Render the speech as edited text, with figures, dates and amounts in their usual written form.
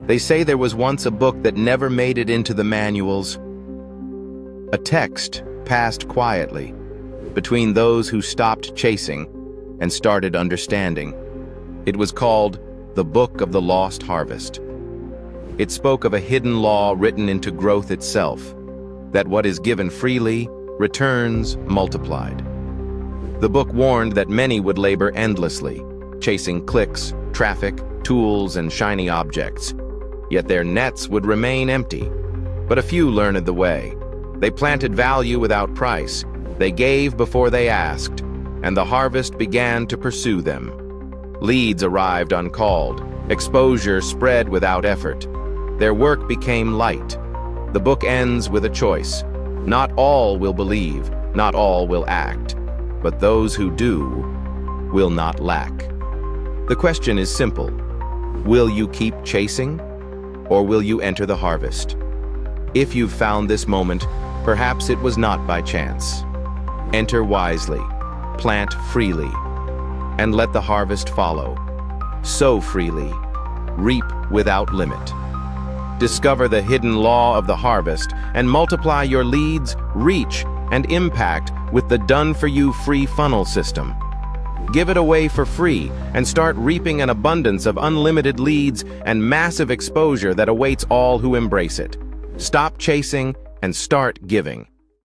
They say there was once a book that never made it into the manuals. A text passed quietly between those who stopped chasing and started understanding. It was called the Book of the Lost Harvest. It spoke of a hidden law written into growth itself, that what is given freely returns multiplied. The book warned that many would labor endlessly, chasing clicks, traffic, tools, and shiny objects. Yet their nets would remain empty. But a few learned the way. They planted value without price. They gave before they asked, and the harvest began to pursue them. Leads arrived uncalled. Exposure spread without effort. Their work became light. The book ends with a choice. Not all will believe, not all will act, but those who do will not lack. The question is simple. Will you keep chasing, or will you enter the harvest? If you've found this moment, perhaps it was not by chance. Enter wisely, plant freely, and let the harvest follow. Sow freely, reap without limit. Discover the hidden law of the harvest and multiply your leads, reach, and impact with the done-for-you free funnel system. Give it away for free and start reaping an abundance of unlimited leads and massive exposure that awaits all who embrace it. Stop chasing and start giving.